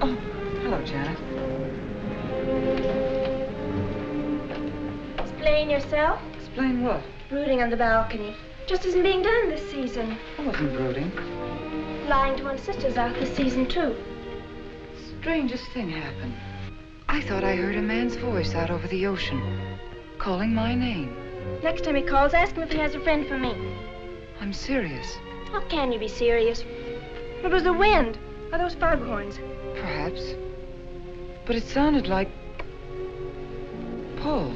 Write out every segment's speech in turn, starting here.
Oh, hello, Janet. Explain yourself. Explain what? Brooding on the balcony. Just isn't being done this season. I wasn't brooding. Lying to one's sisters out this season, too. Strangest thing happened. I thought I heard a man's voice out over the ocean, calling my name. Next time he calls, ask him if he has a friend for me. I'm serious. How can you be serious? It was the wind, or those foghorns. Perhaps. But it sounded like Paul.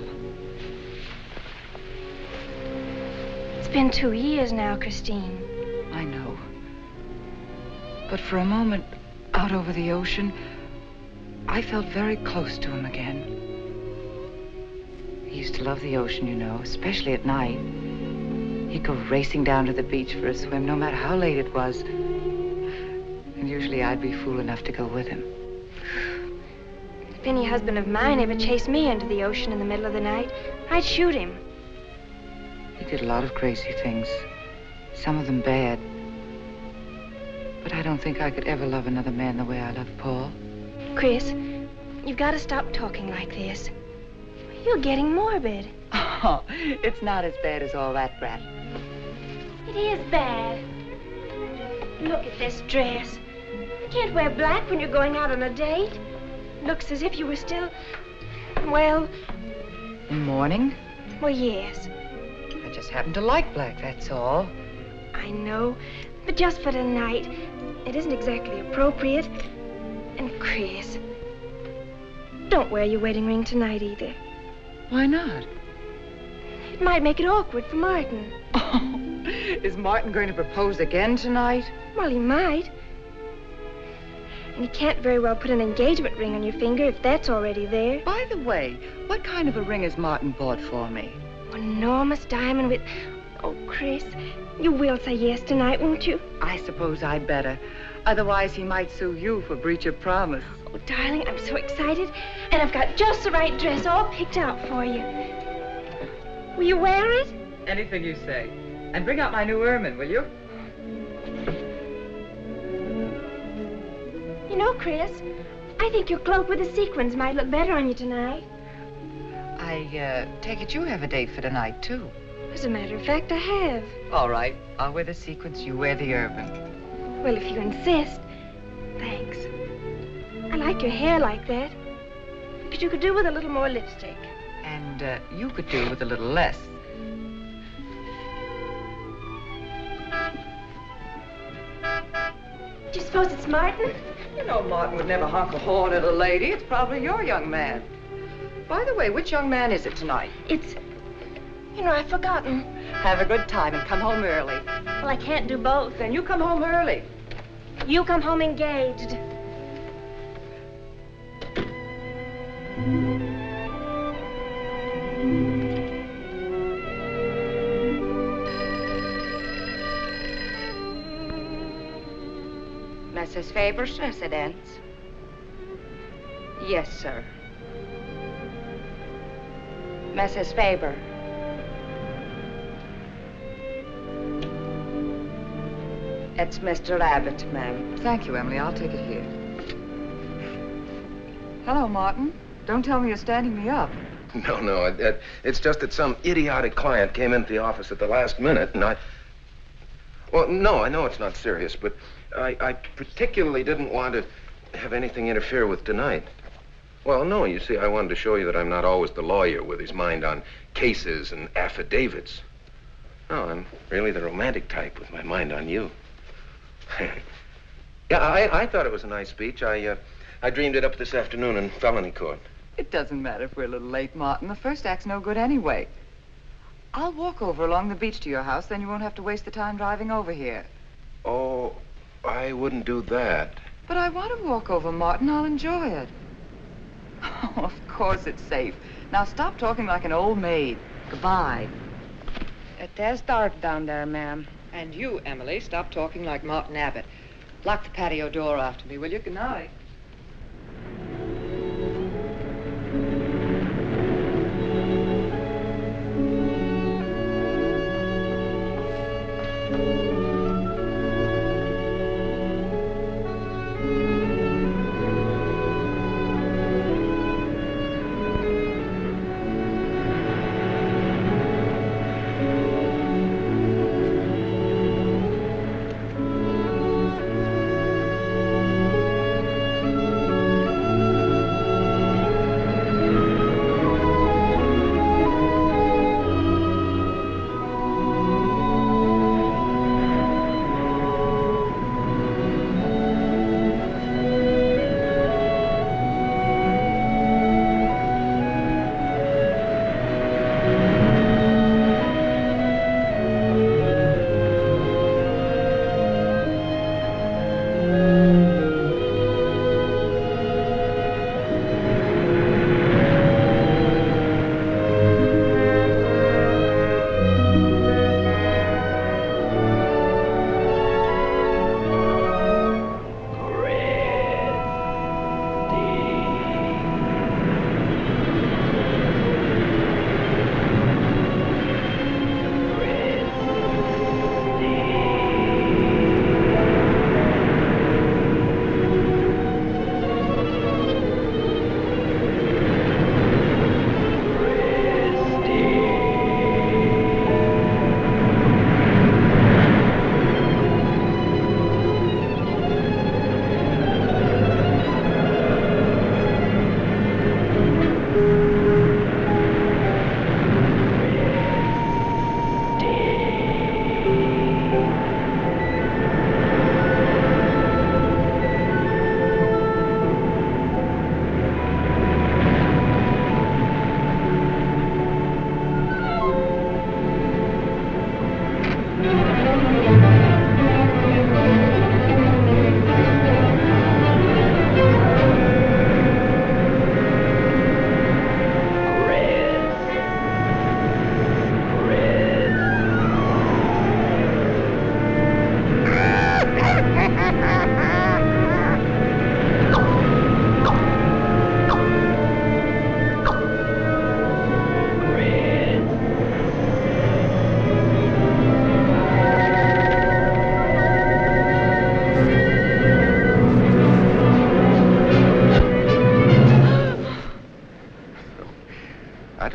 It's been 2 years now, Christine. I know. But for a moment, out over the ocean, I felt very close to him again. He used to love the ocean, you know, especially at night. He'd go racing down to the beach for a swim, no matter how late it was. And usually I'd be fool enough to go with him. If any husband of mine ever chased me into the ocean in the middle of the night, I'd shoot him. He did a lot of crazy things, some of them bad. But I don't think I could ever love another man the way I love Paul. Chris, you've got to stop talking like this. You're getting morbid. Oh, it's not as bad as all that, Brat. It is bad. Look at this dress. You can't wear black when you're going out on a date. Looks as if you were still, well... In mourning? Well, yes. I just happen to like black, that's all. I know, but just for tonight, it isn't exactly appropriate. And Chris, don't wear your wedding ring tonight either. Why not? It might make it awkward for Martin. Oh, is Martin going to propose again tonight? Well, he might. And you can't very well put an engagement ring on your finger if that's already there. By the way, what kind of a ring has Martin bought for me? An enormous diamond with... Oh, Chris, you will say yes tonight, won't you? I suppose I'd better. Otherwise, he might sue you for breach of promise. Oh, darling, I'm so excited. And I've got just the right dress all picked out for you. Will you wear it? Anything you say. And bring out my new ermine, will you? You know, Chris, I think your cloak with the sequins might look better on you tonight. I take it you have a date for tonight, too. As a matter of fact, I have. All right. I'll wear the sequins, you wear the ermine. Well, if you insist. Thanks. I like your hair like that. But you could do with a little more lipstick. And you could do with a little less. Do you suppose it's Martin? You know Martin would never honk a horn at a lady. It's probably your young man. By the way, which young man is it tonight? It's... You know, I've forgotten. Have a good time and come home early. Well, I can't do both. Then you come home early. You come home engaged. Mrs. Faber's residence? Yes, sir. Mrs. Faber. It's Mr. Abbott, ma'am. Thank you, Emily. I'll take it here. Hello, Martin. Don't tell me you're standing me up. No. It's just that some idiotic client came into the office at the last minute, and I... Well, no, I know it's not serious, but I particularly didn't want to have anything interfere with tonight. Well, no, you see, I wanted to show you that I'm not always the lawyer with his mind on cases and affidavits. No, I'm really the romantic type with my mind on you. Yeah, I thought it was a nice speech. I dreamed it up this afternoon in felony court. It doesn't matter if we're a little late, Martin. The first act's no good anyway. I'll walk over along the beach to your house, then you won't have to waste the time driving over here. Oh, I wouldn't do that. But I want to walk over, Martin. I'll enjoy it. Oh, of course it's safe. Now stop talking like an old maid. Goodbye. It is dark down there, ma'am. And you, Emily, stop talking like Martin Abbott. Lock the patio door after me, will you? Good night.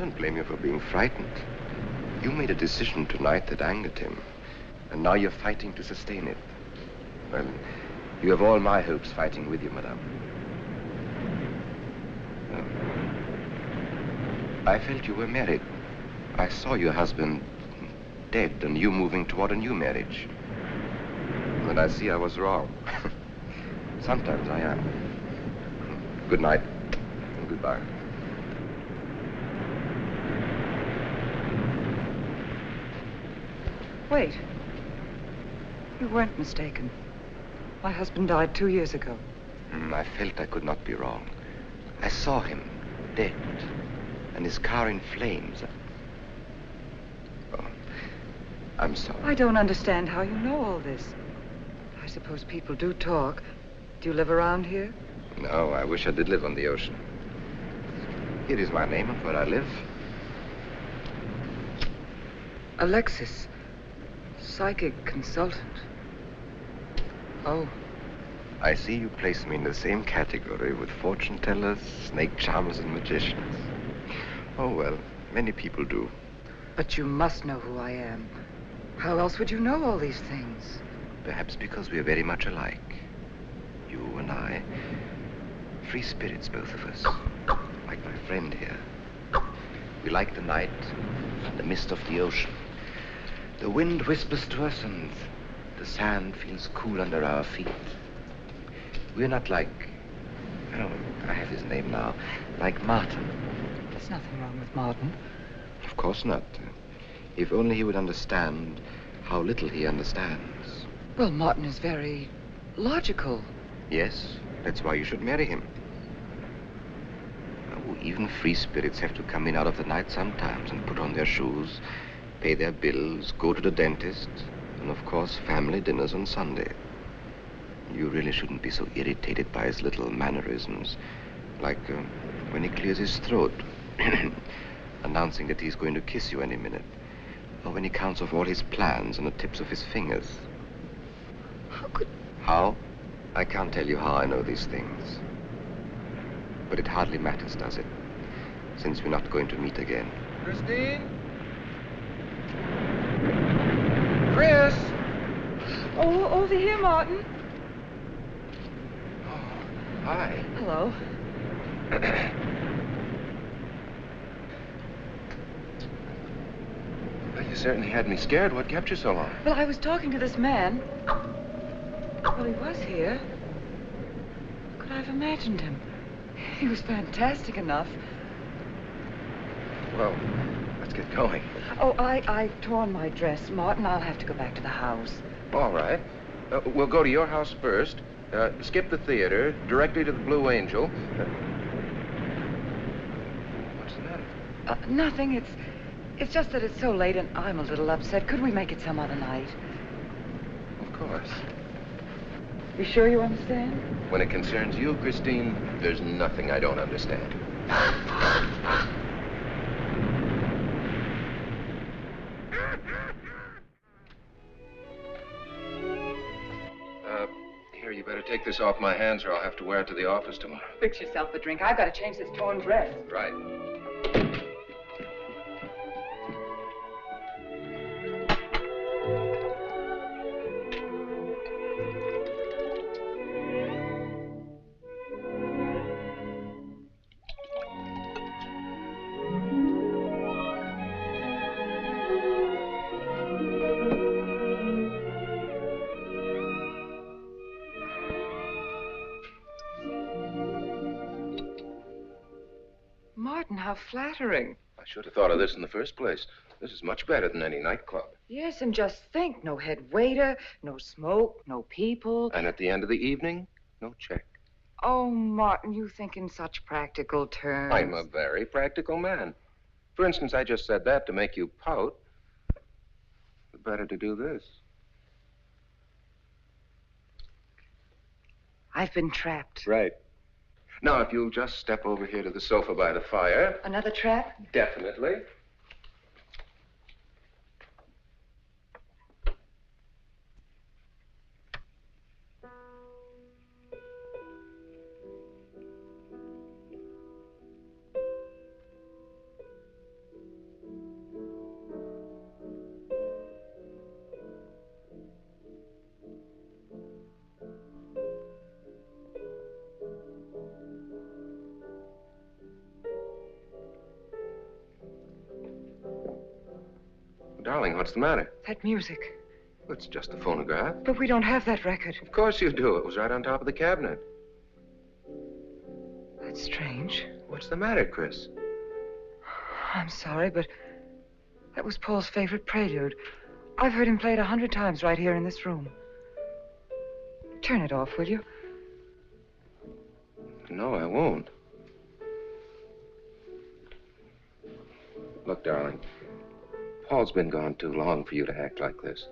don't blame you for being frightened. You made a decision tonight that angered him, and now you're fighting to sustain it. Well, you have all my hopes fighting with you, madame. I felt you were married. I saw your husband dead and you moving toward a new marriage. And I see I was wrong. Sometimes I am. Good night and goodbye. Wait. You weren't mistaken. My husband died 2 years ago. I felt I could not be wrong. I saw him dead and his car in flames. Oh, I'm sorry. I don't understand how you know all this. I suppose people do talk. Do you live around here? No, I wish I did live on the ocean. Here is my name and where I live. Alexis. Psychic consultant. Oh. I see you place me in the same category with fortune tellers, snake charmers, and magicians. Oh, well, many people do. But you must know who I am. How else would you know all these things? Perhaps because we are very much alike. You and I. Free spirits, both of us. Like my friend here. We like the night and the mist of the ocean. The wind whispers to us and the sand feels cool under our feet. We're not like, oh, I have his name now, like Martin. There's nothing wrong with Martin. Of course not. If only he would understand how little he understands. Well, Martin is very logical. Yes, that's why you should marry him. Oh, even free spirits have to come in out of the night sometimes and put on their shoes, pay their bills, go to the dentist, and of course, family dinners on Sunday. You really shouldn't be so irritated by his little mannerisms, like when he clears his throat, announcing that he's going to kiss you any minute, or when he counts off all his plans on the tips of his fingers. How could... How? I can't tell you how I know these things. But it hardly matters, does it? Since we're not going to meet again. Christine? Chris! Oh, over here, Martin. Oh, hi. Hello. Well, you certainly had me scared. What kept you so long? Well, I was talking to this man. Well, he was here. Could I have imagined him? He was fantastic enough. Well, let's get going. Oh, I've torn my dress, Martin. I'll have to go back to the house. All right. We'll go to your house first, skip the theater, directly to the Blue Angel. What's the matter? Nothing. It's just that it's so late and I'm a little upset. Could we make it some other night? Of course. You sure you understand? When it concerns you, Christine, there's nothing I don't understand. Here, you better take this off my hands or I'll have to wear it to the office tomorrow. Fix yourself a drink. I've got to change this torn dress. Right. Martin, how flattering. I should have thought of this in the first place. This is much better than any nightclub. Yes, and just think, no head waiter, no smoke, no people. And at the end of the evening, no check. Oh, Martin, you think in such practical terms. I'm a very practical man. For instance, I just said that to make you pout. Better to do this. I've been trapped. Right. Now, if you'll just step over here to the sofa by the fire. Another trap? Definitely. Darling, what's the matter? That music. It's just a phonograph. But we don't have that record. Of course you do. It was right on top of the cabinet. That's strange. What's the matter, Chris? I'm sorry, but that was Paul's favorite prelude. I've heard him play it 100 times right here in this room. Turn it off, will you? No, I won't. Look, darling, Paul's been gone too long for you to act like this.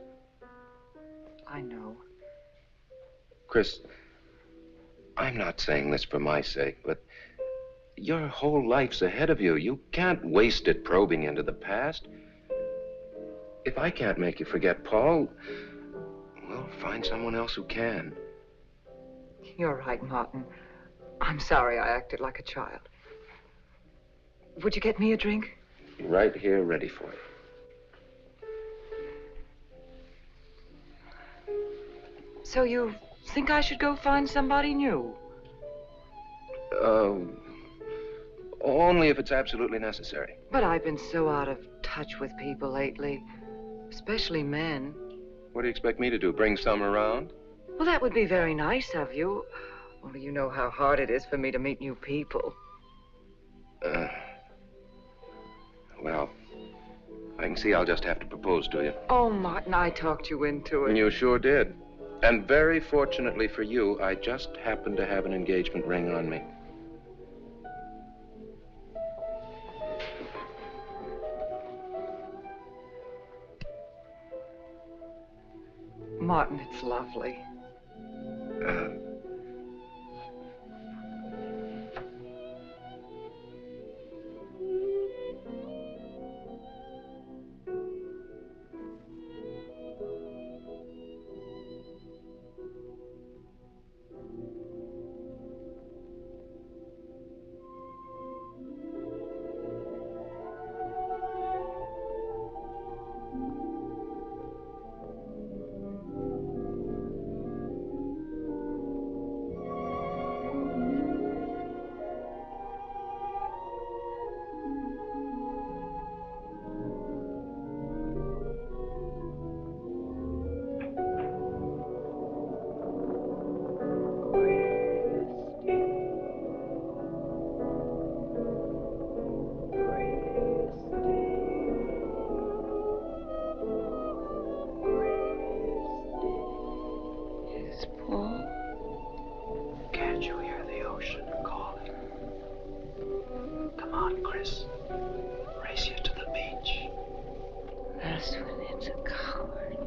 I know. Chris, I'm not saying this for my sake, but your whole life's ahead of you. You can't waste it probing into the past. If I can't make you forget Paul, well, find someone else who can. You're right, Martin. I'm sorry I acted like a child. Would you get me a drink? Right here, ready for you. So you think I should go find somebody new? Only if it's absolutely necessary. But I've been so out of touch with people lately, especially men. What do you expect me to do, bring some around? Well, that would be very nice of you. Only you know how hard it is for me to meet new people. Well, I can see I'll just have to propose to you. Oh, Martin, I talked you into it. And you sure did. And very fortunately for you, I just happened to have an engagement ring on me. Martin, it's lovely. Can't you hear the ocean calling? Come on, Chris. Race you to the beach. That's when it's a coward.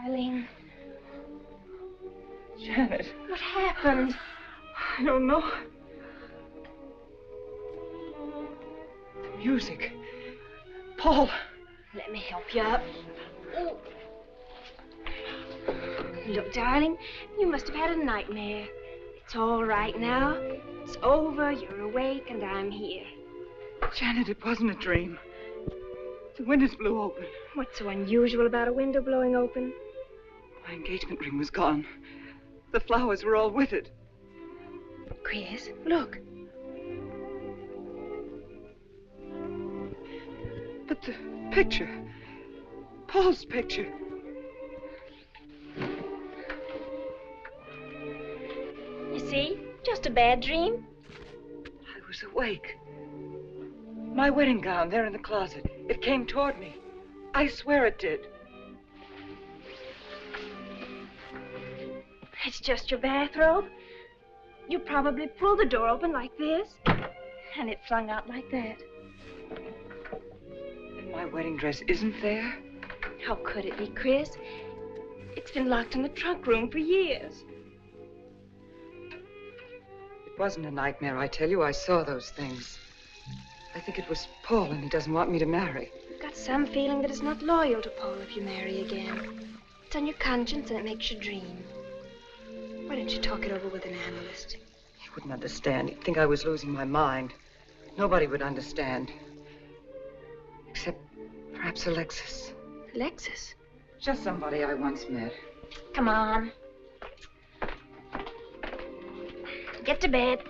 darling. Janet, What happened? I don't know. The music. Paul. Let me help you up. Oh. Look, darling, you must have had a nightmare. It's all right now. It's over, you're awake, and I'm here. Janet, it wasn't a dream. The windows blew open. What's so unusual about a window blowing open? My engagement ring was gone. The flowers were all with it. Chris, look. But the picture. Paul's picture. You see? Just a bad dream. I was awake. My wedding gown there in the closet. It came toward me. I swear it did. It's just your bathrobe. You probably pulled the door open like this, and it flung out like that. And my wedding dress isn't there? How could it be, Chris? It's been locked in the trunk room for years. It wasn't a nightmare, I tell you. I saw those things. I think it was Paul, and he doesn't want me to marry. I've got some feeling that it's not loyal to Paul if you marry again. It's on your conscience, and it makes you dream. Why don't you talk it over with an analyst? He wouldn't understand. He'd think I was losing my mind. Nobody would understand. Except perhaps Alexis. Alexis? Just somebody I once met. Come on. Get to bed.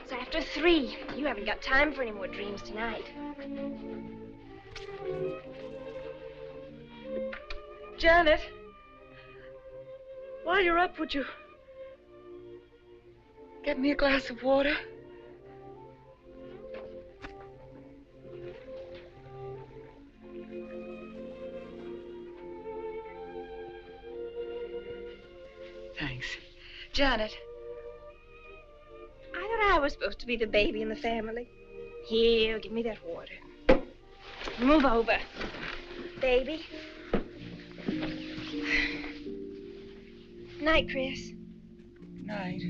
It's after 3. You haven't got time for any more dreams tonight. Janet, while you're up, would you get me a glass of water? Thanks. Janet. I thought I was supposed to be the baby in the family. Here, give me that water. Move over, baby. Night, Chris. Night.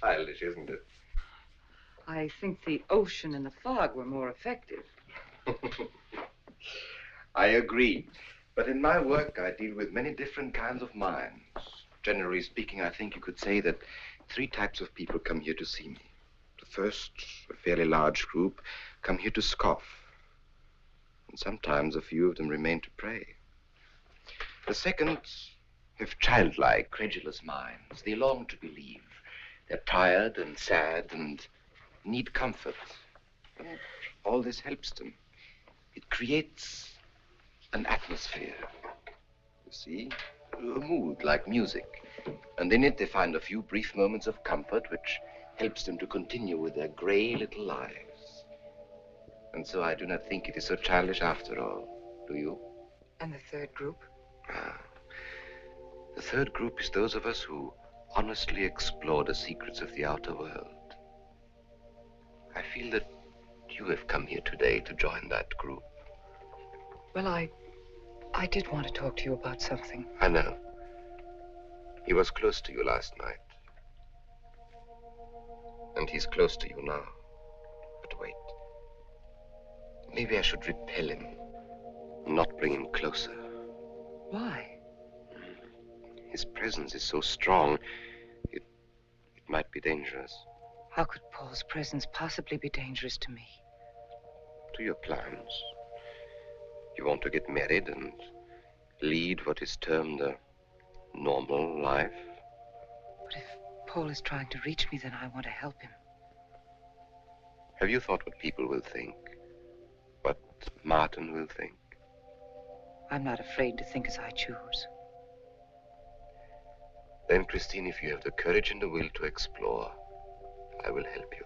Childish, isn't it? I think the ocean and the fog were more effective. I agree. But in my work, I deal with many different kinds of minds. Generally speaking, I think you could say that 3 types of people come here to see me. The first, a fairly large group, come here to scoff. And sometimes a few of them remain to pray. The second have childlike, credulous minds. They long to believe. They're tired and sad and need comfort. And all this helps them. It creates an atmosphere. You see? A mood like music. And in it they find a few brief moments of comfort which helps them to continue with their gray little lives. And so I do not think it is so childish after all. Do you? And the third group? The third group is those of us who honestly explore the secrets of the outer world. I feel that you have come here today to join that group. Well, I did want to talk to you about something. I know. He was close to you last night. And he's close to you now. But wait. Maybe I should repel him, not bring him closer. Why? His presence is so strong, it might be dangerous. How could Paul's presence possibly be dangerous to me? To your plans. You want to get married and lead what is termed a normal life. But if Paul is trying to reach me, then I want to help him. Have you thought what people will think? What Martin will think? I'm not afraid to think as I choose. Then, Christine, if you have the courage and the will to explore, I will help you.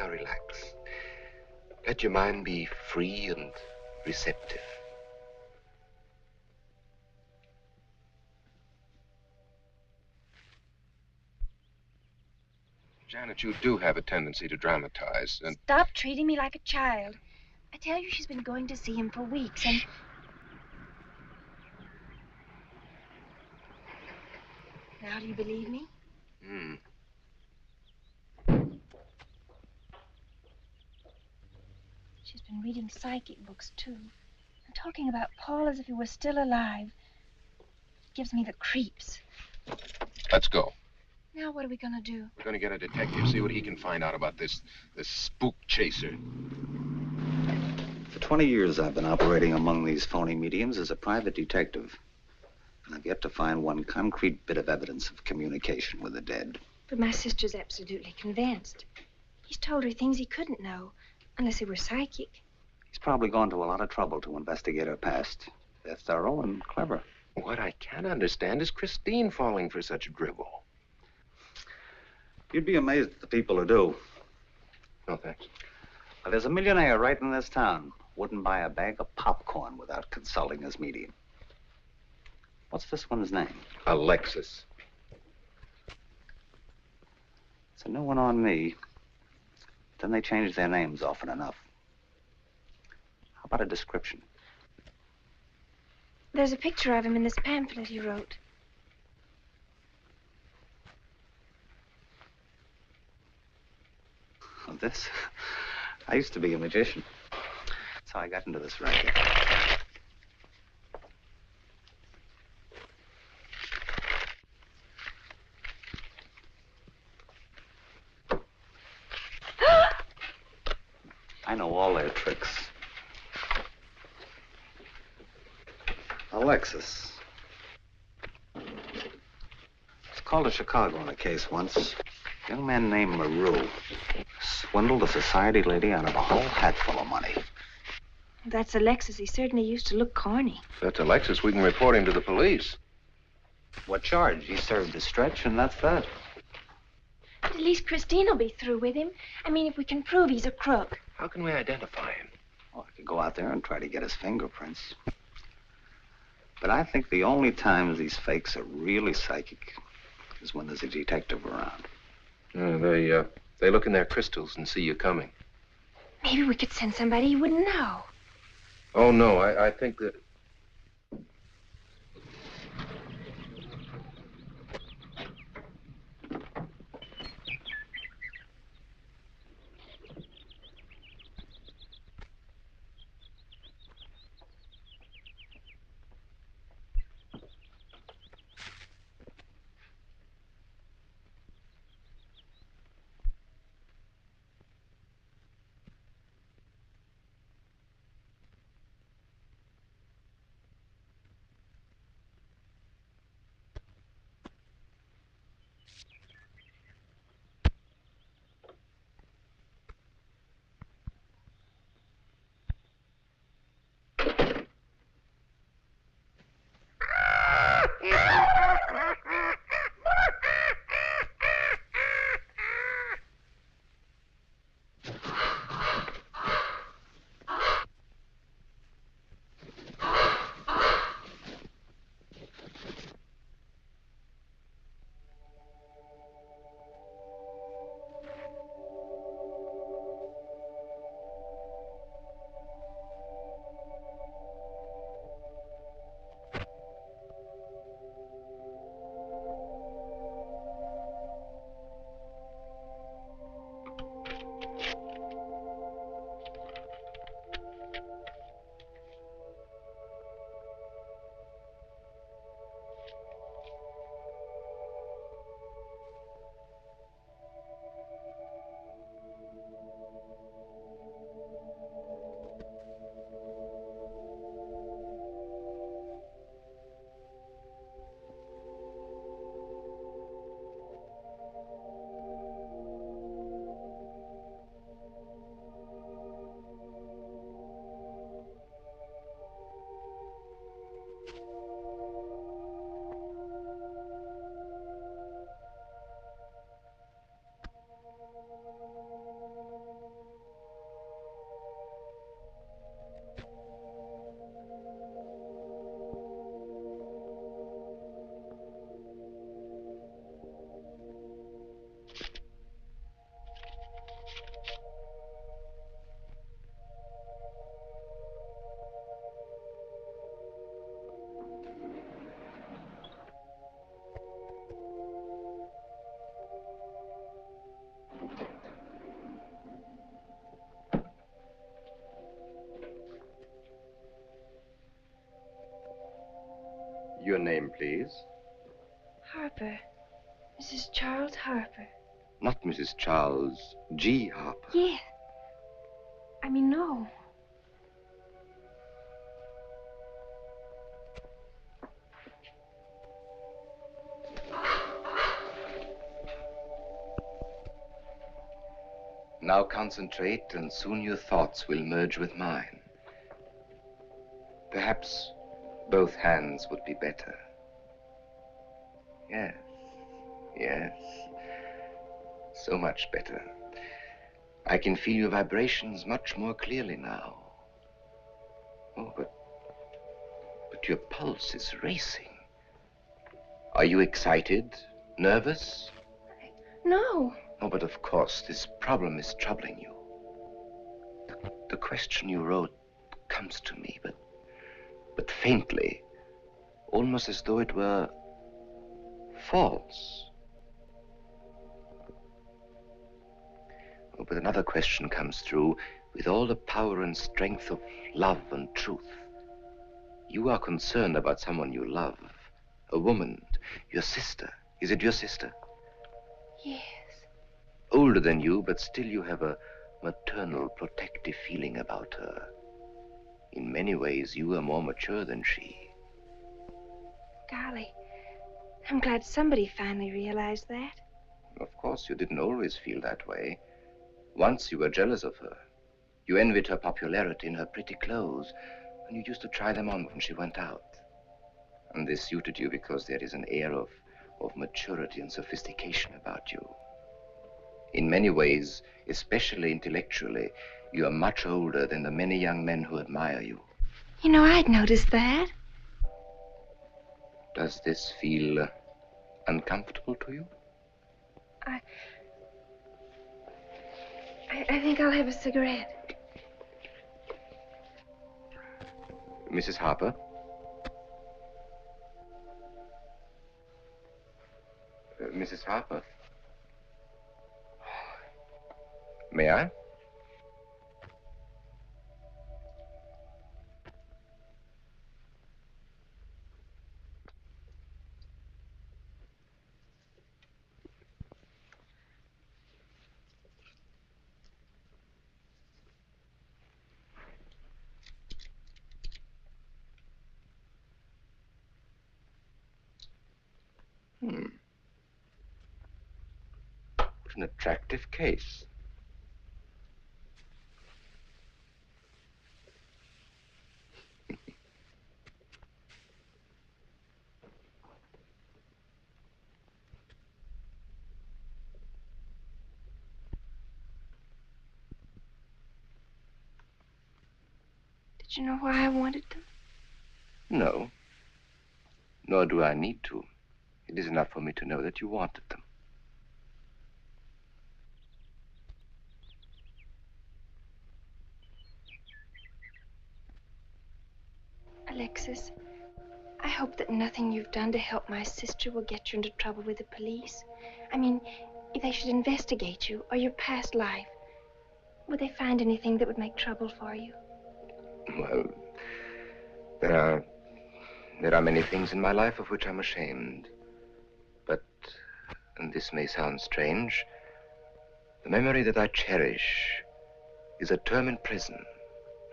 Now relax. Let your mind be free and receptive. Janet, you do have a tendency to dramatize, and... Stop treating me like a child. I tell you, she's been going to see him for weeks, and... Now, do you believe me? She's been reading psychic books, too. And talking about Paul as if he were still alive. It gives me the creeps. Let's go. Now, what are we gonna do? We're going to get a detective, see what he can find out about this spook chaser. For 20 years, I've been operating among these phony mediums as a private detective. And I've yet to find one concrete bit of evidence of communication with the dead. But my sister's absolutely convinced. He's told her things he couldn't know, unless he were psychic. He's probably gone to a lot of trouble to investigate her past. They're thorough and clever. What I can't understand is Christine falling for such drivel. You'd be amazed at the people who do. No, thanks. Well, there's a millionaire right in this town. Wouldn't buy a bag of popcorn without consulting his medium. What's this one's name? Alexis. It's a new one on me. Then they change their names often enough. How about a description? There's a picture of him in this pamphlet he wrote. Oh, this? I used to be a magician. That's how I got into this racket. I know all their tricks. Alexis. It's called to Chicago on a case once. A young man named Maru swindled a society lady out of a whole hatful of money. That's Alexis. He certainly used to look corny. If that's Alexis, we can report him to the police. What charge? He served his stretch, and that's that. But at least Christine will be through with him. I mean, if we can prove he's a crook. How can we identify him? Oh, I could go out there and try to get his fingerprints. But I think the only times these fakes are really psychic is when there's a detective around. They look in their crystals and see you coming. Maybe we could send somebody you wouldn't know. Oh, no, I think that... your name, please? Harper. Mrs. Charles Harper. Not Mrs. Charles G. Harper. Yeah. I mean, no. Now concentrate, and soon your thoughts will merge with mine. Perhaps both hands would be better. Yes, yes. So much better. I can feel your vibrations much more clearly now. Oh, but your pulse is racing. Are you excited? Nervous? No. Oh, but of course, this problem is troubling you. The question you wrote comes to me, but faintly, almost as though it were false. Oh, but another question comes through with all the power and strength of love and truth. You are concerned about someone you love, a woman, your sister. Is it your sister? Yes. Older than you, but still you have a maternal, protective feeling about her. In many ways, you are more mature than she. Golly, I'm glad somebody finally realized that. Of course, you didn't always feel that way. Once you were jealous of her. You envied her popularity in her pretty clothes, and you used to try them on when she went out. And this suited you because there is an air of maturity and sophistication about you. In many ways, especially intellectually, you are much older than the many young men who admire you. You know, I'd noticed that. Does this feel uncomfortable to you? I think I'll have a cigarette. Mrs. Harper? Mrs. Harper? May I? What an attractive case. Did you know why I wanted them? No. Nor do I need to. It is enough for me to know that you wanted them. Alexis, I hope that nothing you've done to help my sister will get you into trouble with the police. I mean, if they should investigate you or your past life, would they find anything that would make trouble for you? Well, there are many things in my life of which I'm ashamed. But, and this may sound strange, the memory that I cherish is a term in prison.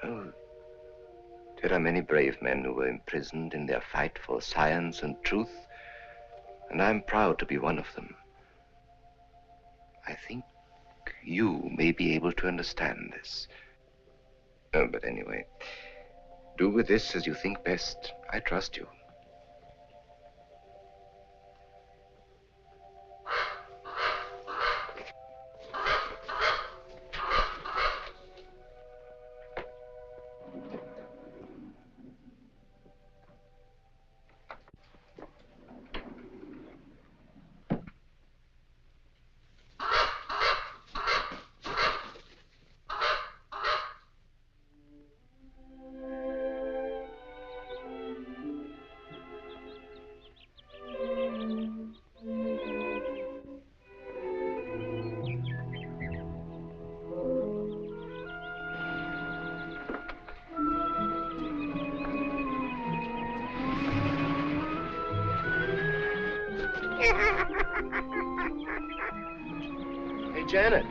Oh, there are many brave men who were imprisoned in their fight for science and truth, and I'm proud to be one of them. I think you may be able to understand this. Oh, but anyway, do with this as you think best. I trust you. Hey, Janet,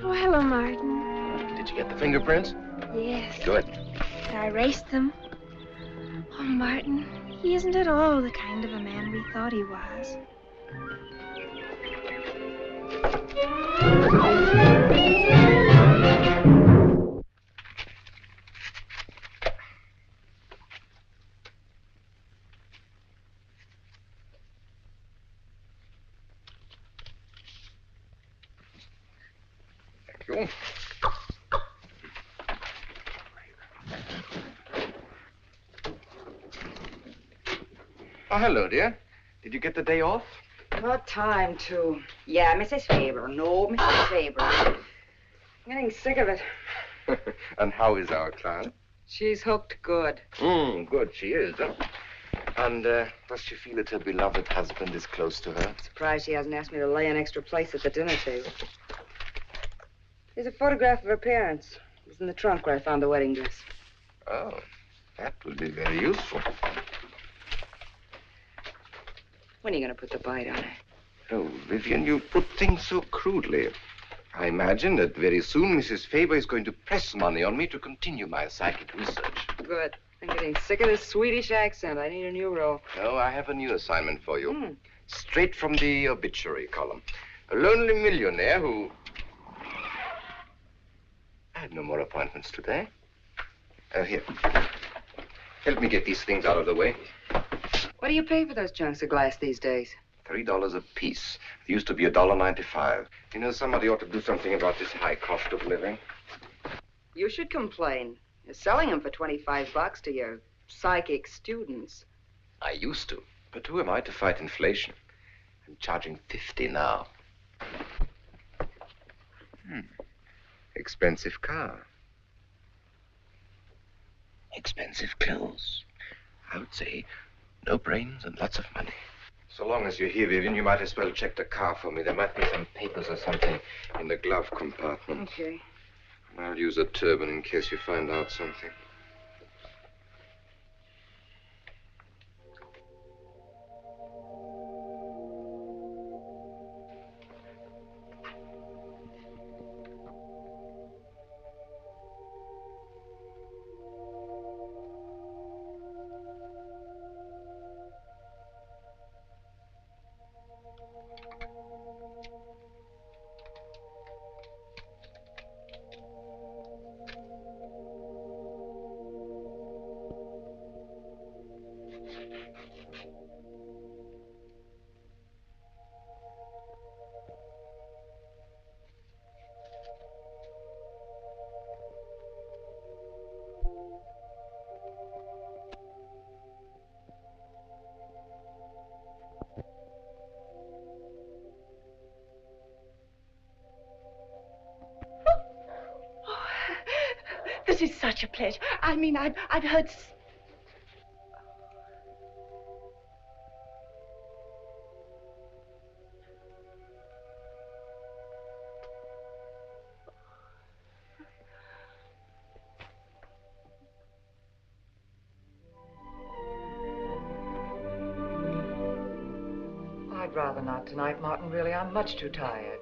Oh, hello, Martin. did you get the fingerprints? Yes. Good. I erased them. Oh, Martin, he isn't at all the kind of a man we thought he was. Thank you. Oh, hello, dear. Did you get the day off? What time to? Yeah, Mrs. Faber. No, Mrs. Faber. I'm getting sick of it. And how is our client? She's hooked good. Good, she is. Huh? And does she feel that her beloved husband is close to her? Surprised she hasn't asked me to lay an extra place at the dinner table. Here's a photograph of her parents. It was in the trunk where I found the wedding dress. Oh, that will be very useful. When are you going to put the bite on her? Oh, Vivian, you put things so crudely. I imagine that very soon Mrs. Faber is going to press money on me to continue my psychic research. Good. I'm getting sick of this Swedish accent. I need a new role. No, I have a new assignment for you. Straight from the obituary column. A lonely millionaire who... I had no more appointments today. Here. Help me get these things out of the way. What do you pay for those chunks of glass these days? $3 a piece. It used to be $1.95. You know, somebody ought to do something about this high cost of living. You should complain. You're selling them for $25 to your psychic students. I used to. But who am I to fight inflation? I'm charging $50 now. Expensive car. Expensive clothes. I would say no brains and lots of money. So long as you're here, Vivian, you might as well check the car for me. There might be some papers or something in the glove compartment. Okay. I'll use a turban in case you find out something. This is such a pleasure. I mean, I've heard... I'd rather not tonight, Martin, really. I'm much too tired.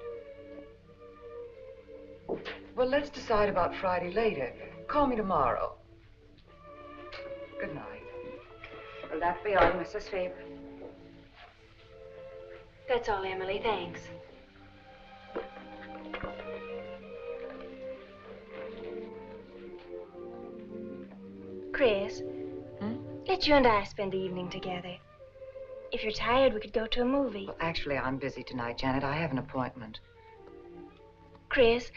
Well, let's decide about Friday later. Call me tomorrow. Good night. Will that be all, Mrs. Faber? That's all, Emily. Thanks. Chris, let you and I spend the evening together. If you're tired, we could go to a movie. Well, actually, I'm busy tonight, Janet. I have an appointment. Chris,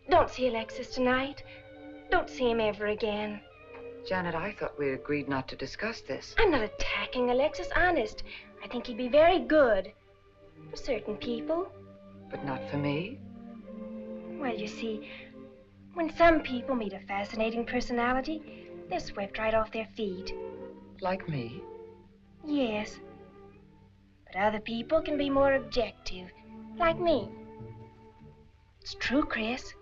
don't see Alexis tonight. Don't see him ever again. Janet, I thought we agreed not to discuss this. I'm not attacking Alexis, honest. I think he'd be very good for certain people. But not for me? Well, you see, when some people meet a fascinating personality, they're swept right off their feet. Like me? Yes. But other people can be more objective, like me. It's true, Chris.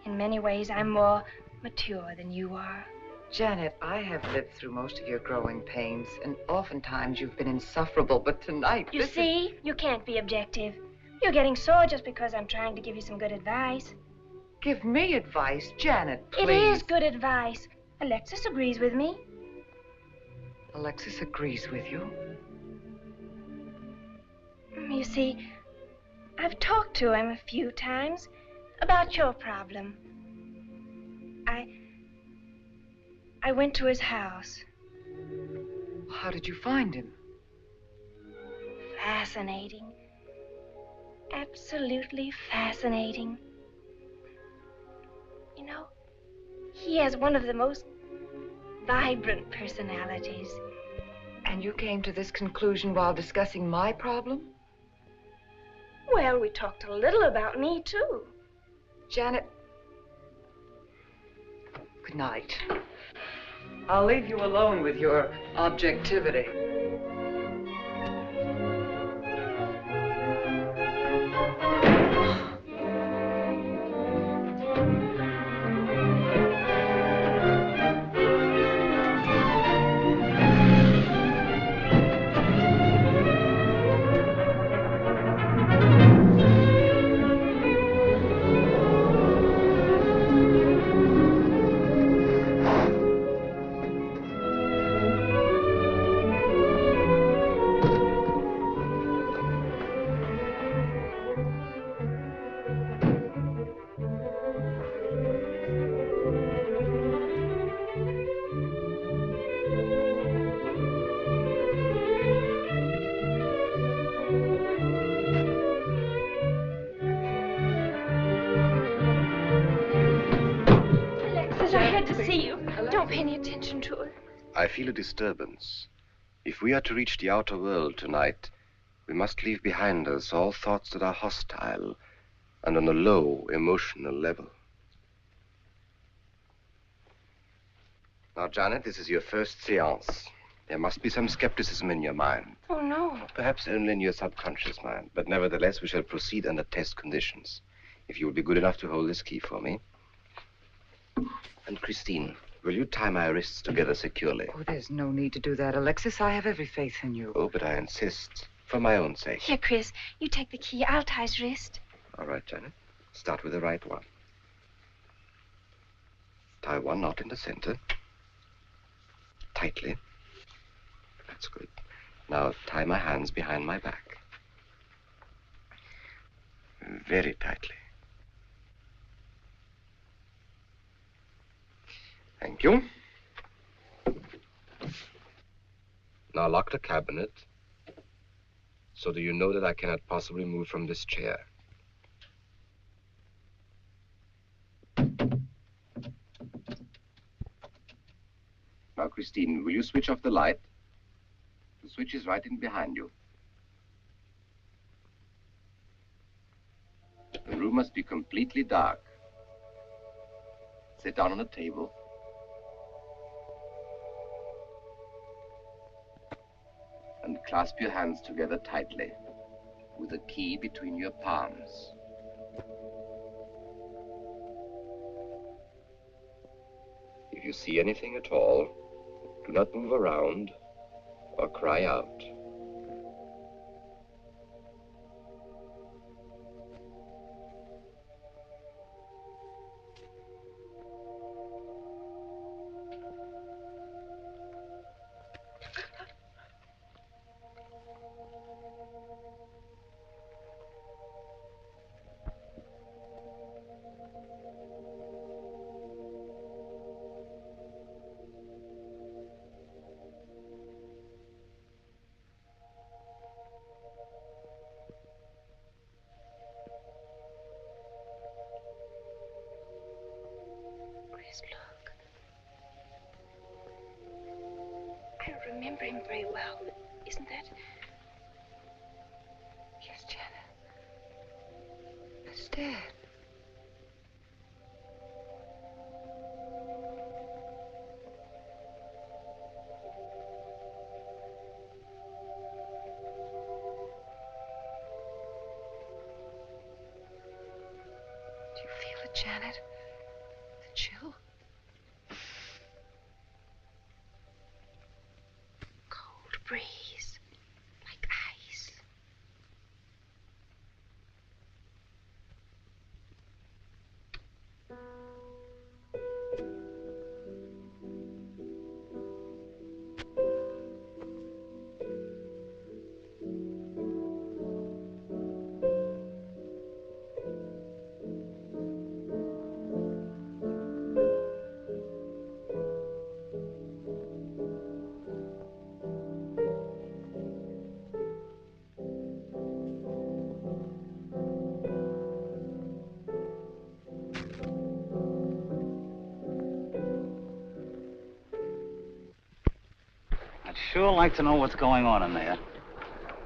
In many ways, I'm more mature than you are. Janet, I have lived through most of your growing pains, and oftentimes you've been insufferable, but tonight, You see, you can't be objective. You're getting sore just because I'm trying to give you some good advice. Give me advice, Janet, please. It is good advice. Alexis agrees with me. Alexis agrees with you? You see, I've talked to him a few times about your problem. I went to his house. How did you find him? Fascinating. Absolutely fascinating. You know, he has one of the most vibrant personalities. And you came to this conclusion while discussing my problem? Well, we talked a little about me, too. Janet, good night. I'll leave you alone with your objectivity. Alexis, I had to see you. Don't pay any attention to her. I feel a disturbance. If we are to reach the outer world tonight, we must leave behind us all thoughts that are hostile and on a low emotional level. Now, Janet, this is your first seance. There must be some skepticism in your mind. Oh, no. Perhaps only in your subconscious mind, but nevertheless, we shall proceed under test conditions. If you will be good enough to hold this key for me. And Christine, will you tie my wrists together securely? Oh, there's no need to do that, Alexis. I have every faith in you. Oh, but I insist, for my own sake. Here, Chris, you take the key. I'll tie his wrist. All right, Janet. Start with the right one. Tie one knot in the center. Tightly. That's good. Now tie my hands behind my back. Very tightly. Thank you. Now lock the cabinet. So do you know that I cannot possibly move from this chair? Now, Christine, will you switch off the light? The switch is right in behind you. The room must be completely dark. Sit down on a table. And clasp your hands together tightly, with the key between your palms. If you see anything at all, do not move around or cry out. Chris, look. I don't remember him very well, but isn't that... Yes, Janet. It's dead. Do you feel it, Janet? The chill? sure like to know what's going on in there.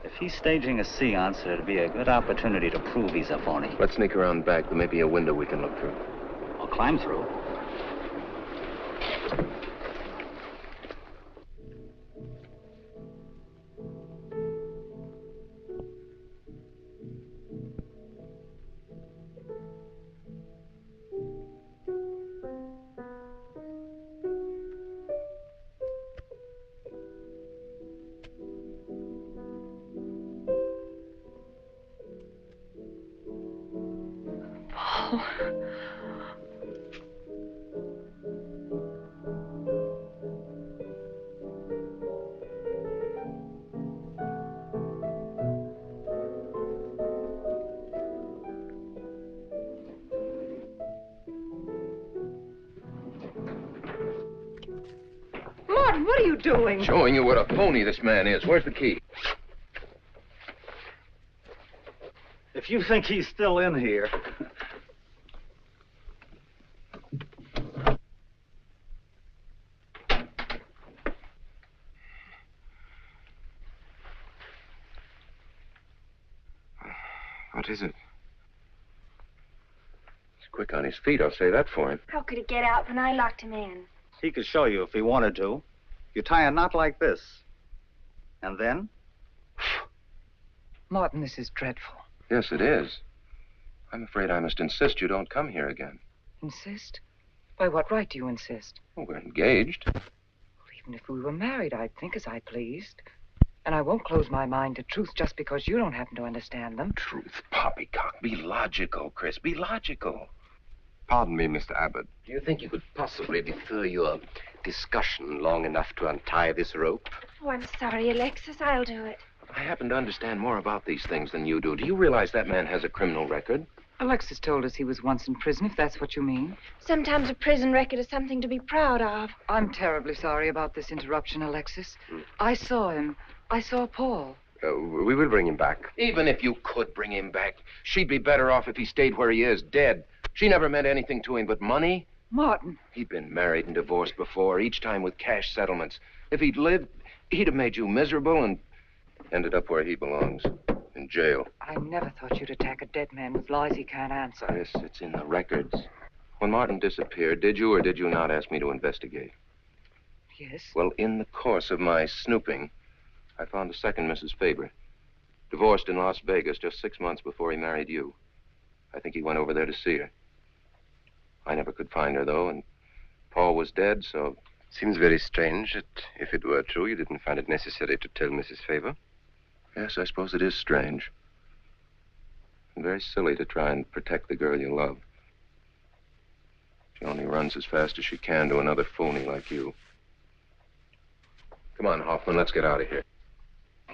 If he's staging a seance, it'd be a good opportunity to prove he's a phony. Let's sneak around back. There may be a window we can look through. I'll climb through. Martin, what are you doing? Showing you what a phony this man is. Where's the key? If you think he's still in here... What is it? He's quick on his feet, I'll say that for him. How could he get out when I locked him in? He could show you if he wanted to. You tie a knot like this. And then? Martin, this is dreadful. Yes, it is. I'm afraid I must insist you don't come here again. Insist? By what right do you insist? Well, we're engaged. Well, even if we were married, I'd think as I pleased. And I won't close my mind to truth just because you don't happen to understand them. Truth, poppycock. Be logical, Chris. Be logical. Pardon me, Mr. Abbott. Do you think you could possibly defer your discussion long enough to untie this rope? Oh, I'm sorry, Alexis. I'll do it. I happen to understand more about these things than you do. Do you realize that man has a criminal record? Alexis told us he was once in prison, if that's what you mean. Sometimes a prison record is something to be proud of. I'm terribly sorry about this interruption, Alexis. I saw him. I saw Paul. We will bring him back. Even if you could bring him back, she'd be better off if he stayed where he is, dead. She never meant anything to him but money. Martin. He'd been married and divorced before, each time with cash settlements. If he'd lived, he'd have made you miserable and ended up where he belongs, in jail. I never thought you'd attack a dead man with lies he can't answer. Yes, it's in the records. When Martin disappeared, did you or did you not ask me to investigate? Yes. Well, in the course of my snooping, I found a second Mrs. Faber, divorced in Las Vegas just 6 months before he married you. I think he went over there to see her. I never could find her, though, and Paul was dead, so... Seems very strange that if it were true, you didn't find it necessary to tell Mrs. Faber. Yes, I suppose it is strange. And very silly to try and protect the girl you love. She only runs as fast as she can to another phony like you. Come on, Hoffman, let's get out of here.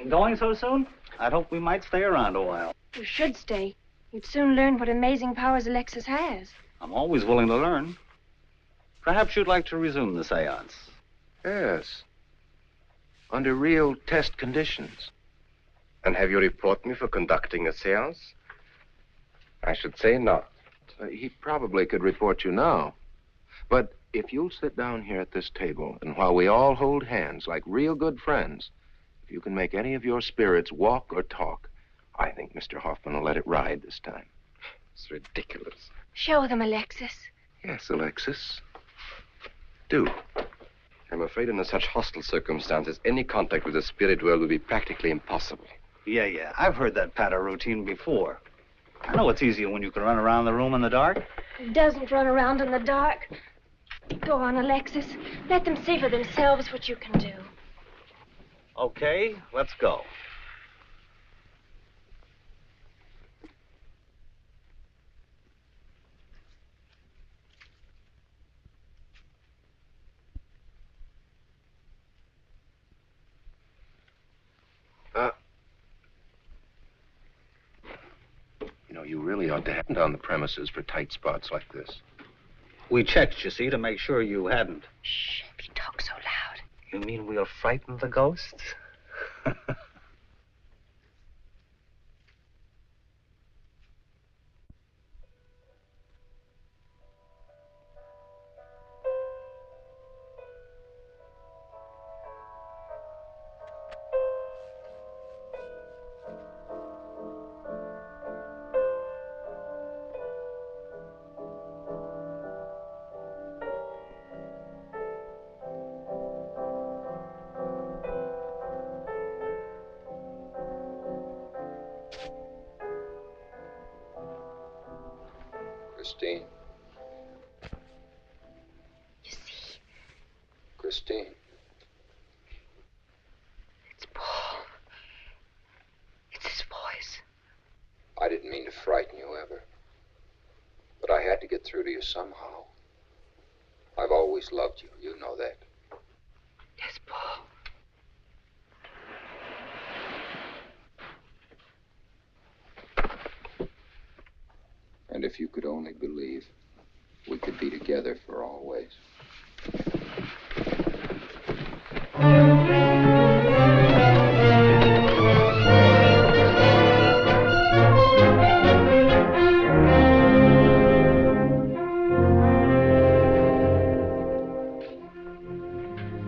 Going so soon? I'd hope we might stay around a while. You should stay. You'd soon learn what amazing powers Alexis has. I'm always willing to learn. Perhaps you'd like to resume the seance. Yes. Under real test conditions. And have you report me for conducting a seance? I should say not. He probably could report you now. But if you'll sit down here at this table, and while we all hold hands like real good friends, if you can make any of your spirits walk or talk, I think Mr. Hoffman will let it ride this time. It's ridiculous. Show them, Alexis. Yes, Alexis. Do. I'm afraid under such hostile circumstances, any contact with the spirit world would be practically impossible. Yeah. I've heard that patter routine before. I know it's easier when you can run around the room in the dark. He doesn't run around in the dark. Go on, Alexis. Let them see for themselves what you can do. Okay, let's go. You know, you really ought to have on the premises for tight spots like this. We checked, you see, to make sure you hadn't. Shh, if you talk so loud. You mean we'll frighten the ghosts? Christine. You see, Christine. it's Paul. It's his voice. I didn't mean to frighten you ever. But I had to get through to you somehow. I've always loved you. You know that. Yes, Paul. And if you could only believe, we could be together for always. There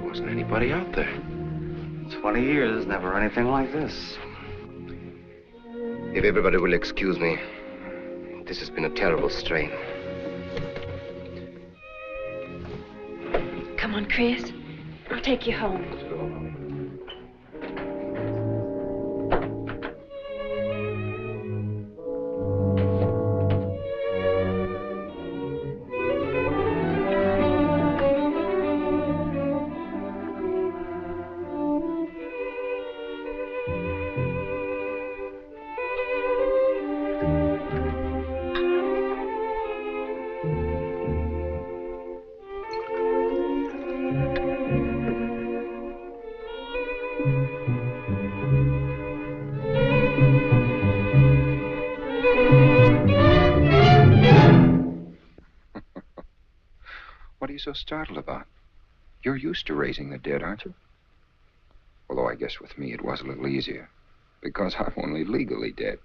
wasn't anybody out there. 20 years, never anything like this. If everybody will excuse me, this has been a terrible strain. Come on, Chris. I'll take you home. What are you so startled about? You're used to raising the dead, aren't you? Although I guess with me it was a little easier, because I'm only legally dead.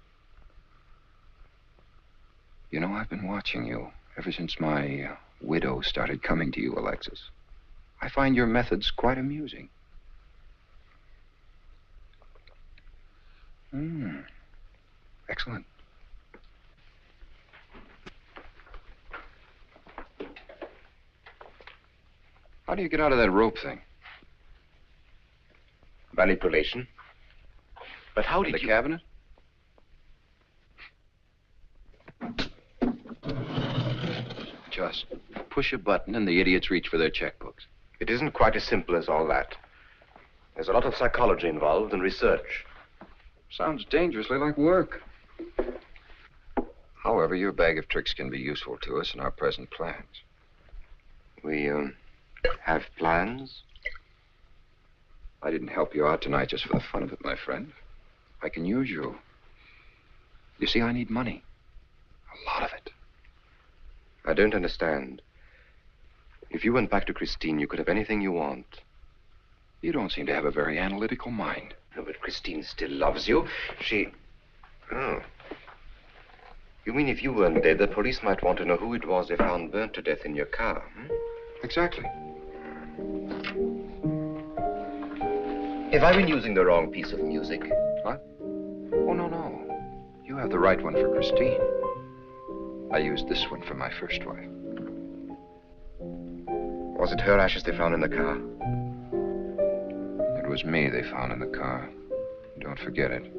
You know, I've been watching you ever since my widow started coming to you, Alexis. I find your methods quite amusing. Excellent. How do you get out of that rope thing? Manipulation. But how did the you... cabinet? Just push a button and the idiots reach for their checkbooks. It isn't quite as simple as all that. There's a lot of psychology involved and research. Sounds dangerously like work. However, your bag of tricks can be useful to us in our present plans. We, have plans? I didn't help you out tonight just for the fun of it, my friend. I can use you. You see, I need money. A lot of it. I don't understand. If you went back to Christine, you could have anything you want. You don't seem to have a very analytical mind. No, but Christine still loves you. She... Oh. You mean if you weren't dead, the police might want to know who it was they found burnt to death in your car, hmm? Exactly. Have I been using the wrong piece of music? What? Oh, no. You have the right one for Christine. I used this one for my first wife. Was it her ashes they found in the car? It was me they found in the car. Don't forget it.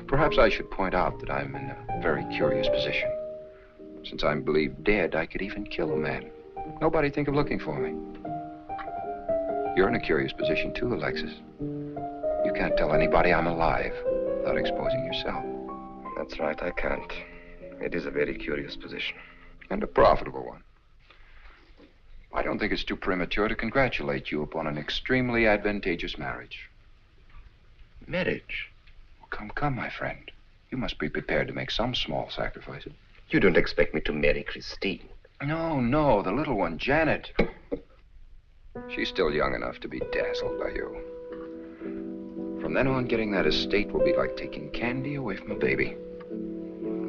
Perhaps I should point out that I'm in a very curious position. Since I'm believed dead, I could even kill a man. Nobody'd think of looking for me. You're in a curious position, too, Alexis. You can't tell anybody I'm alive without exposing yourself. That's right, I can't. It is a very curious position. And a profitable one. I don't think it's too premature to congratulate you upon an extremely advantageous marriage. Marriage? Well, come, my friend. You must be prepared to make some small sacrifices. You don't expect me to marry Christine? No, the little one, Janet. She's still young enough to be dazzled by you. From then on, getting that estate will be like taking candy away from a baby.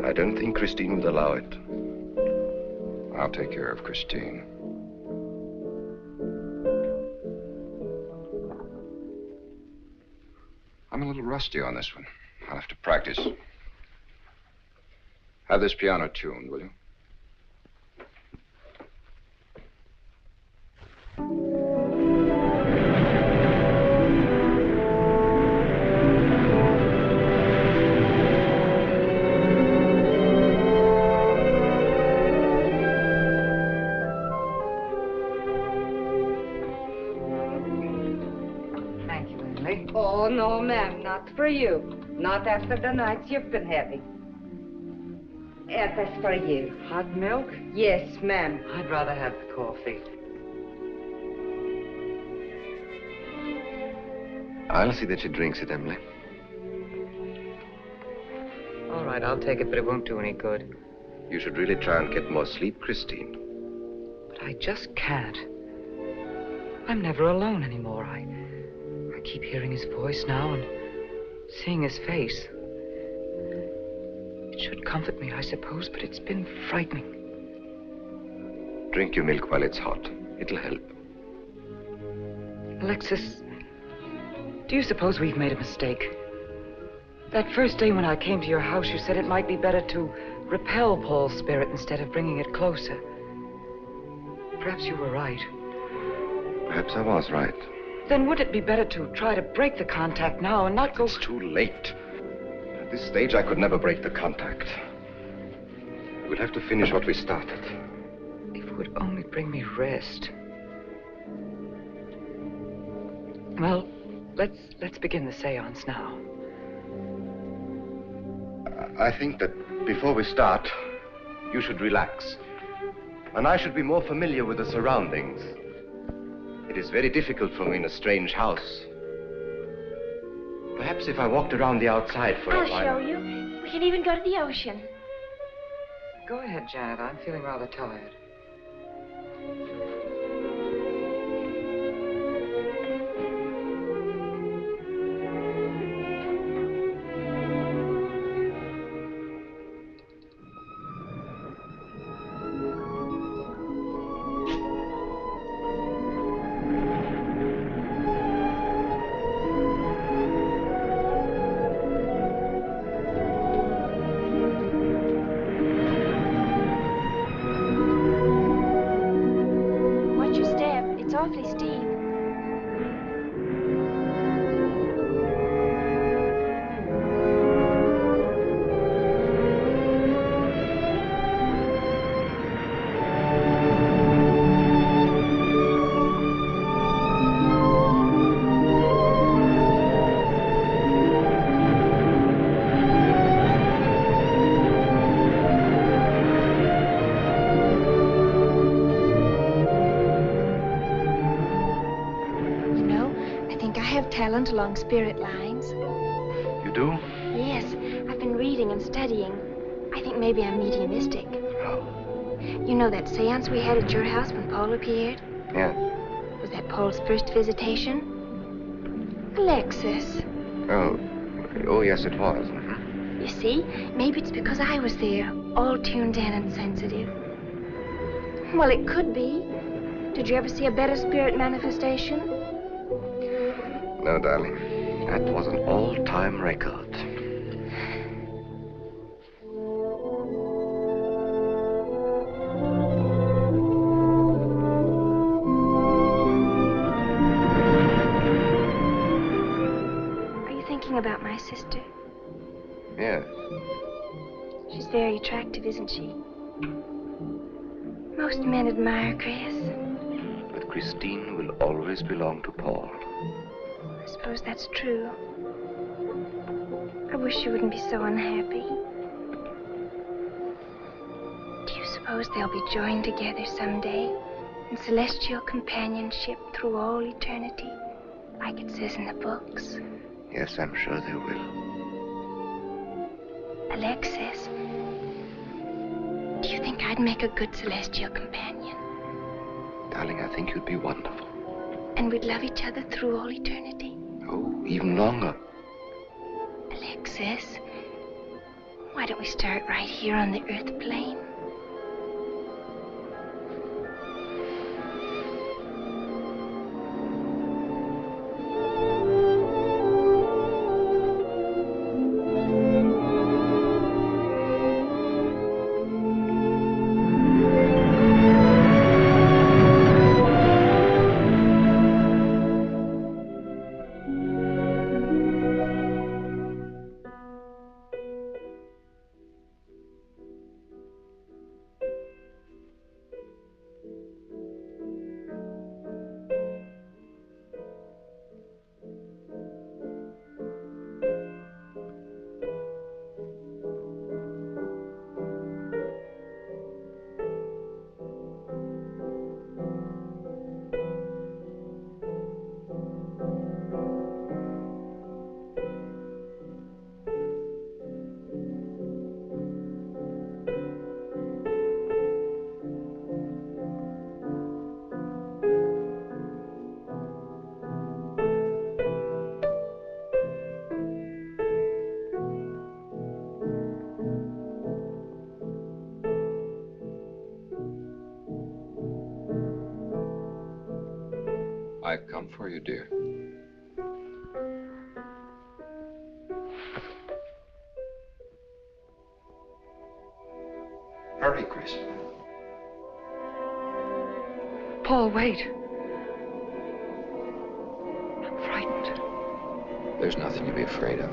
I don't think Christine would allow it. I'll take care of Christine. I'm a little rusty on this one. I'll have to practice. Have this piano tuned, will you? ma'am, not for you. Not after the nights you've been having. And that's for you. Hot milk? Yes, ma'am. I'd rather have the coffee. I'll see that she drinks it, Emily. All right, I'll take it, but it won't do any good. You should really try and get more sleep, Christine. But I just can't. I'm never alone anymore. I keep hearing his voice now and seeing his face. It should comfort me, I suppose, but it's been frightening. Drink your milk while it's hot. It'll help. Alexis, do you suppose we've made a mistake? That first day when I came to your house, you said it might be better to repel Paul's spirit instead of bringing it closer. Perhaps you were right. Perhaps I was right. Then would it be better to try to break the contact now and not go... It's too late. At this stage, I could never break the contact. We'll have to finish what we started. If it would only bring me rest. Well, let's begin the seance now. I think that before we start, you should relax. And I should be more familiar with the surroundings. It is very difficult for me in a strange house. Perhaps if I walked around the outside for a while... I'll show you. We can even go to the ocean. Go ahead, Janet. I'm feeling rather tired. Along spirit lines. You do? Yes, I've been reading and studying. I think maybe I'm mediumistic. Oh. You know that seance we had at your house when Paul appeared? Yes. Was that Paul's first visitation? Alexis. Oh, yes, it was. Mm-hmm. You see, maybe it's because I was there, all tuned in and sensitive. Well, it could be. Did you ever see a better spirit manifestation? No, darling. That was an all-time record. Are you thinking about my sister? Yes. She's very attractive, isn't she? Most men admire Chris. But Christine will always belong to Paul. I suppose that's true. I wish you wouldn't be so unhappy. Do you suppose they'll be joined together someday in celestial companionship through all eternity, like it says in the books? Yes, I'm sure they will. Alexis, do you think I'd make a good celestial companion? Darling, I think you'd be wonderful. And we'd love each other through all eternity? Oh, even longer. Alexis, why don't we start right here on the earth plane? I've come for you, dear. Hurry, Chris. Paul, wait. I'm frightened. There's nothing to be afraid of.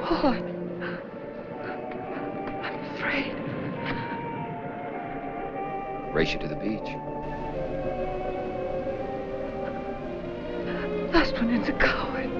Paul, I'm afraid. Race you to the beach. Last one in's a coward.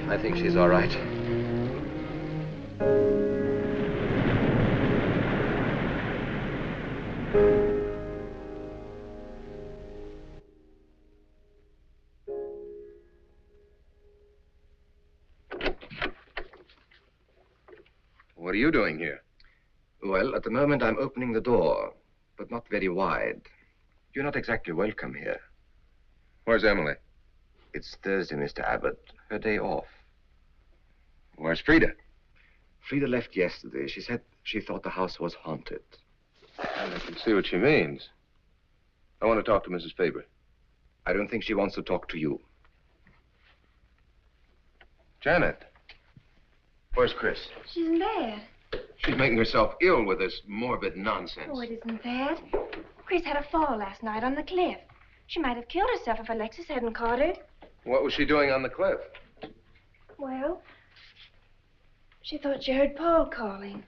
I think she's all right. What are you doing here? Well, at the moment I'm opening the door, but not very wide. You're not exactly welcome here. Where's Emily? It's Thursday, Mr. Abbott. Her day off. Where's Frida? Frida left yesterday. She said she thought the house was haunted. I can see what she means. I want to talk to Mrs. Faber. I don't think she wants to talk to you. Janet. Where's Chris? She's in bed. She's making herself ill with this morbid nonsense. Oh, it isn't that. Chris had a fall last night on the cliff. She might have killed herself if Alexis hadn't caught her. What was she doing on the cliff? Well, she thought she heard Paul calling.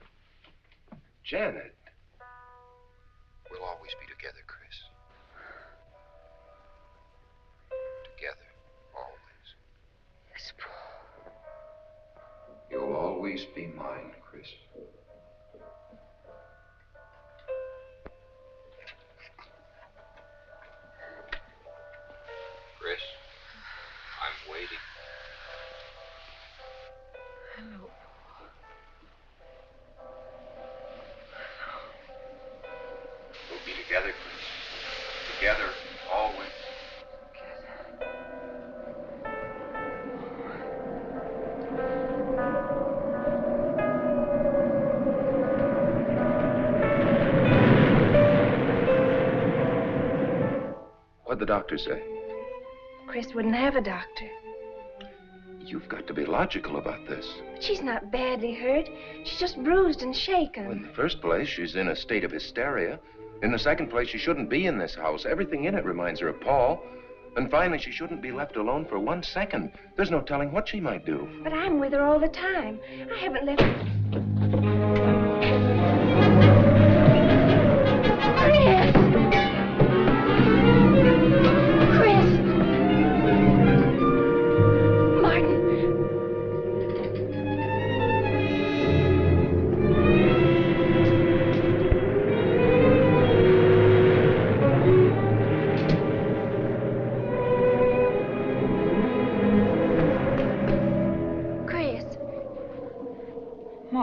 Janet. We'll always be together, Chris. Together, always. Yes, Paul. You'll always be mine, Chris. Chris, I'm waiting. Hello, Paul. We'll be together, Chris. Together, always. What'd the doctor say? Chris wouldn't have a doctor. You've got to be logical about this. But she's not badly hurt. She's just bruised and shaken. Well, in the first place, she's in a state of hysteria. In the second place, she shouldn't be in this house. Everything in it reminds her of Paul. And finally, she shouldn't be left alone for 1 second. There's no telling what she might do. But I'm with her all the time. I haven't left... Hurry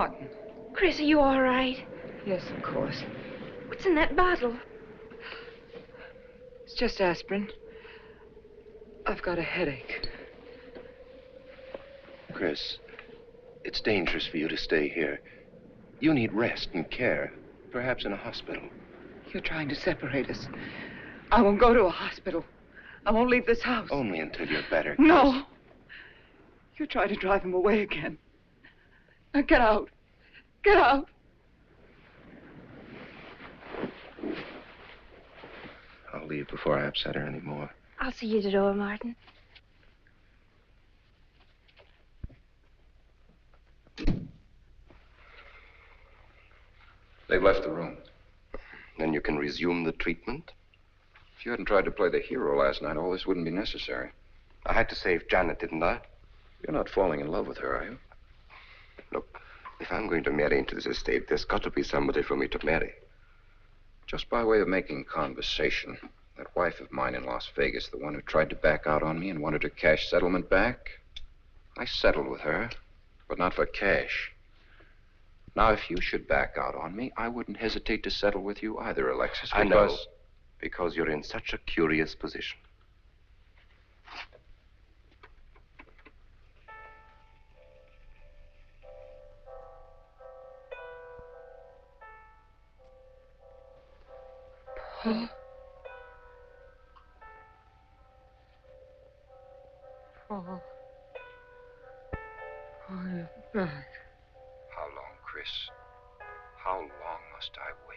Martin. Chris, are you all right? Yes, of course. What's in that bottle? It's just aspirin. I've got a headache. Chris, it's dangerous for you to stay here. You need rest and care, perhaps in a hospital. You're trying to separate us. I won't go to a hospital. I won't leave this house. Only until you're better, Chris. No. You're trying to drive him away again. Now get out. Get out. I'll leave before I upset her anymore. I'll see you at the door, Martin. They've left the room. Then you can resume the treatment? If you hadn't tried to play the hero last night, all this wouldn't be necessary. I had to save Janet, didn't I? You're not falling in love with her, are you? Look, if I'm going to marry into this estate, there's got to be somebody for me to marry. Just by way of making conversation, that wife of mine in Las Vegas, the one who tried to back out on me and wanted her cash settlement back, I settled with her, but not for cash. Now, if you should back out on me, I wouldn't hesitate to settle with you either, Alexis, I know, because you're in such a curious position. Paul. Paul. Oh, you're back. How long, Chris? How long must I wait?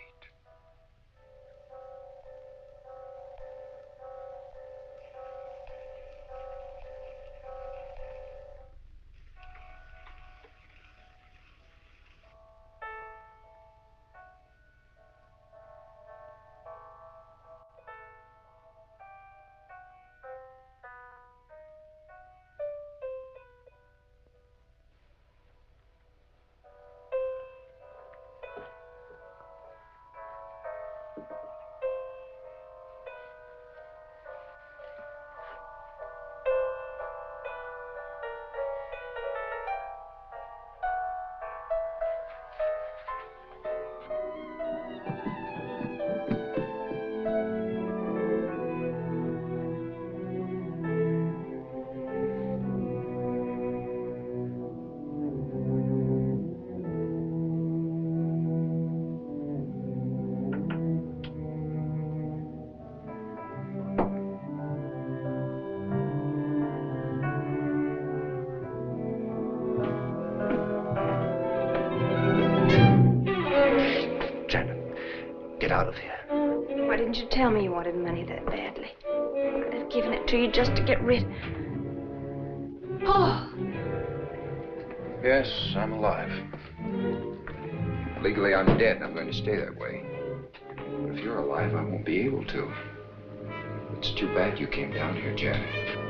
Out of here. Why didn't you tell me you wanted money that badly? I'd have given it to you just to get rid. Paul! Yes, I'm alive. Legally, I'm dead, and I'm going to stay that way. But if you're alive, I won't be able to. It's too bad you came down here, Janet.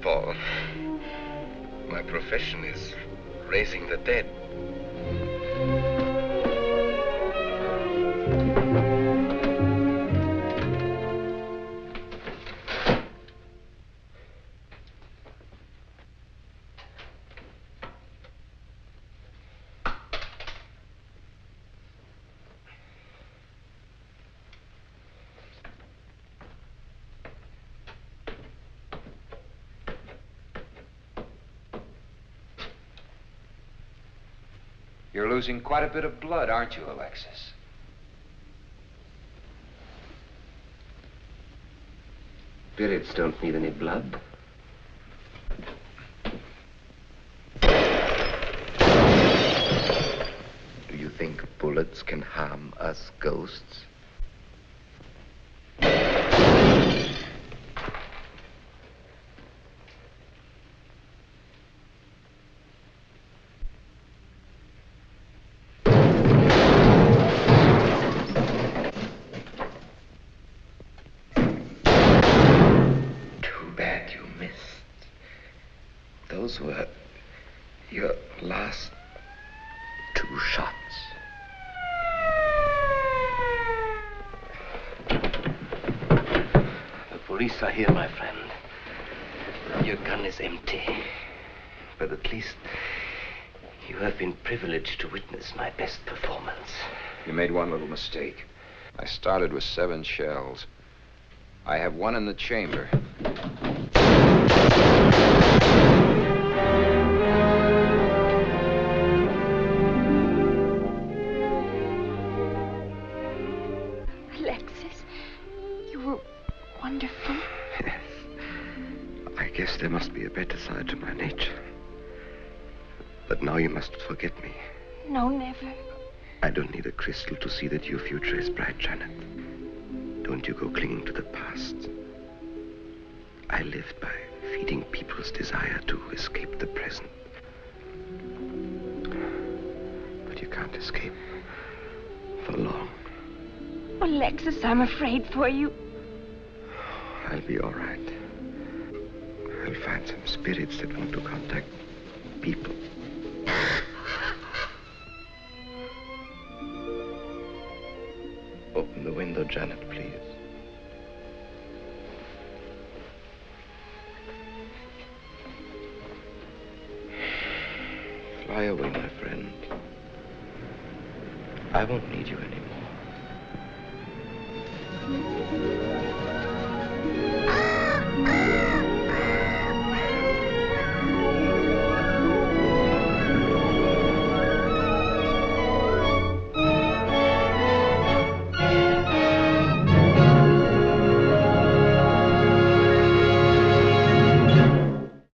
Paul. My profession is raising the dead. You're losing quite a bit of blood, aren't you, Alexis? Spirits don't need any blood. Do you think bullets can harm us ghosts? Those were your last 2 shots. The police are here, my friend. Your gun is empty. But at least you have been privileged to witness my best performance. You made one little mistake. I started with 7 shells. I have 1 in the chamber. Alexis, you were wonderful. Yes. I guess there must be a better side to my nature. But now you must forget me. No, never. I don't need a crystal to see that your future is bright, Janet. Don't you go clinging to the past. I lived by feeding people's desire to escape the present. But you can't escape for long. Alexis, I'm afraid for you. I'll be all right. I'll find some spirits that want to contact people. Open the window, Janet, please. Fly away, my friend. I won't need you anymore.